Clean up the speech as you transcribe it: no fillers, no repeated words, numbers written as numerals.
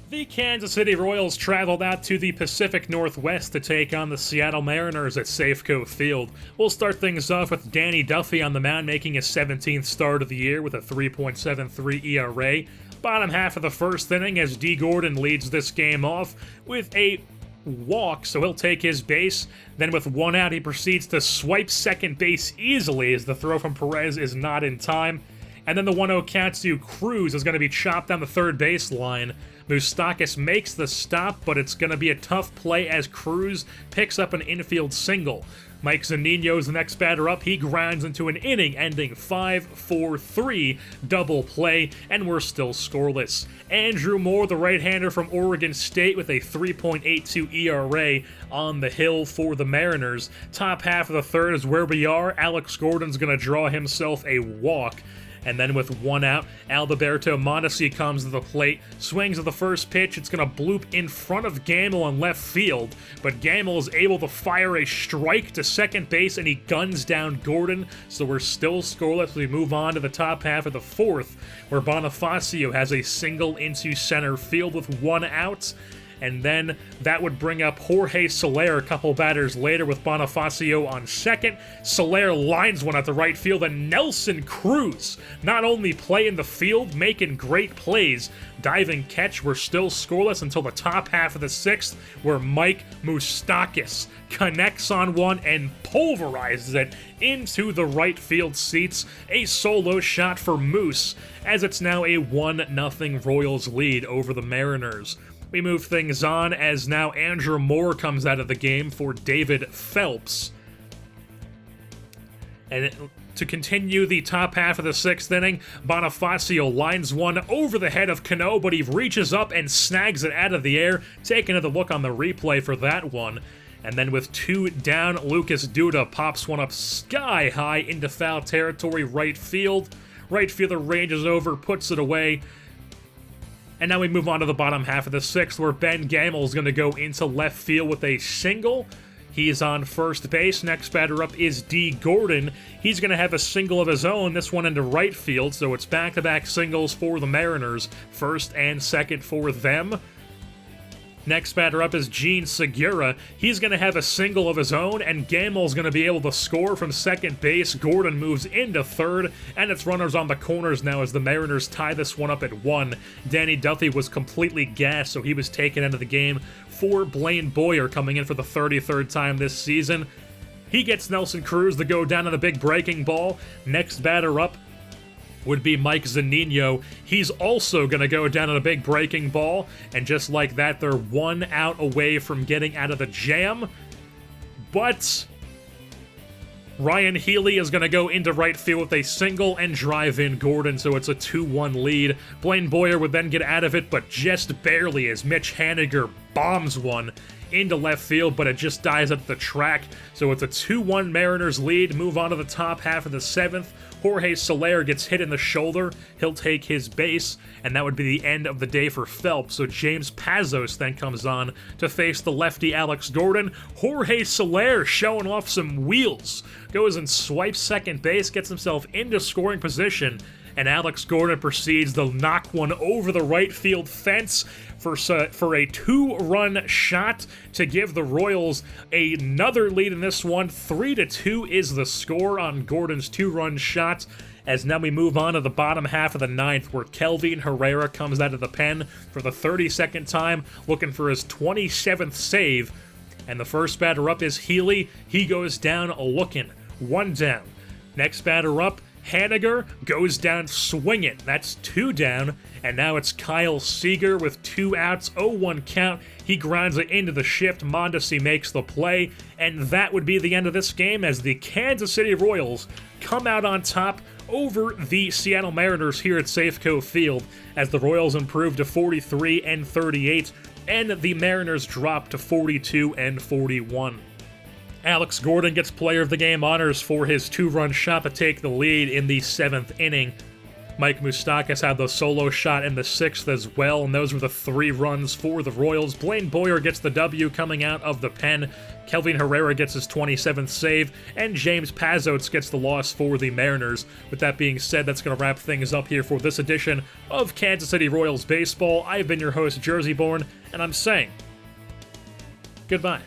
The Kansas City Royals traveled out to the Pacific Northwest to take on the Seattle Mariners at Safeco Field. We'll start things off with Danny Duffy on the mound, making his 17th start of the year with a 3.73 ERA. Bottom half of the first inning as D. Gordon leads this game off with a walk, so he'll take his base. Then with one out, he proceeds to swipe second base easily as the throw from Perez is not in time. And then the 1-0 count to Cruz is going to be chopped down the third baseline. Moustakas makes the stop, but it's going to be a tough play as Cruz picks up an infield single. Mike Zunino's the next batter up. He grounds into an inning-ending 5-4-3 double play, and we're still scoreless. Andrew Moore, the right-hander from Oregon State, with a 3.82 ERA on the hill for the Mariners. Top half of the third is where we are. Alex Gordon's going to draw himself a walk. And then with one out, Alberto Mondesi comes to the plate, swings at the first pitch. It's going to bloop in front of Gamble on left field, but Gamble is able to fire a strike to second base, and he guns down Gordon, so we're still scoreless as we move on to the top half of the fourth, where Bonifacio has a single into center field with one out. And then that would bring up Jorge Soler a couple batters later with Bonifacio on second. Soler lines one at the right field, and Nelson Cruz not only playing the field, making great plays. Diving catch. We're still scoreless until the top half of the sixth, where Mike Moustakas connects on one and pulverizes it into the right field seats. A solo shot for Moose, as it's now a 1-0 Royals lead over the Mariners. We move things on as now Andrew Moore comes out of the game for David Phelps. And to continue the top half of the sixth inning, Bonifacio lines one over the head of Cano, but he reaches up and snags it out of the air. Take another look on the replay for that one. And then with two down, Lucas Duda pops one up sky high into foul territory right field. Right fielder ranges over, puts it away. And now we move on to the bottom half of the sixth, where Ben Gamble is going to go into left field with a single. He's on first base. Next batter up is D. Gordon. He's going to have a single of his own, this one into right field, so it's back-to-back singles for the Mariners, first and second for them. Next batter up is Gene Segura. He's going to have a single of his own, and Gamble's going to be able to score from second base. Gordon moves into third, and it's runners on the corners now as the Mariners tie this one up at 1. Danny Duffy was completely gassed, so he was taken out of the game for Blaine Boyer, coming in for the 33rd time this season. He gets Nelson Cruz to go down on the big breaking ball. Next batter up would be Mike Zunino. He's also going to go down on a big breaking ball, and just like that, they're one out away from getting out of the jam. But Ryan Healy is going to go into right field with a single and drive in Gordon, so it's a 2-1 lead. Blaine Boyer would then get out of it, but just barely, as Mitch Haniger bombs one into left field, but it just dies at the track. So it's a 2-1 Mariners lead. Move on to the top half of the seventh. Jorge Soler gets hit in the shoulder. He'll take his base, and that would be the end of the day for Phelps. So James Pazos then comes on to face the lefty Alex Gordon. Jorge Soler showing off some wheels. Goes and swipes second base, gets himself into scoring position, and Alex Gordon proceeds to knock one over the right field fence for a 2-run shot to give the Royals another lead in this one. 3-2 is the score on Gordon's 2-run shot, as now we move on to the bottom half of the ninth, where Kelvin Herrera comes out of the pen for the 32nd time, looking for his 27th save. And the first batter up is Healy. He goes down looking. One down. Next batter up, Haniger goes down swinging. That's 2 down. And now it's Kyle Seager with 2 outs, 0-1 count. He grounds it into the shift. Mondesi makes the play. And that would be the end of this game as the Kansas City Royals come out on top over the Seattle Mariners here at Safeco Field, as the Royals improve to 43-38 and the Mariners drop to 42-41. Alex Gordon gets player of the game honors for his 2-run shot to take the lead in the 7th inning. Mike Moustakas had the solo shot in the 6th as well, and those were the 3 runs for the Royals. Blaine Boyer gets the W coming out of the pen. Kelvin Herrera gets his 27th save, and James Pazotes gets the loss for the Mariners. With that being said, that's going to wrap things up here for this edition of Kansas City Royals Baseball. I have been your host, Jerseyborn, and I'm saying goodbye.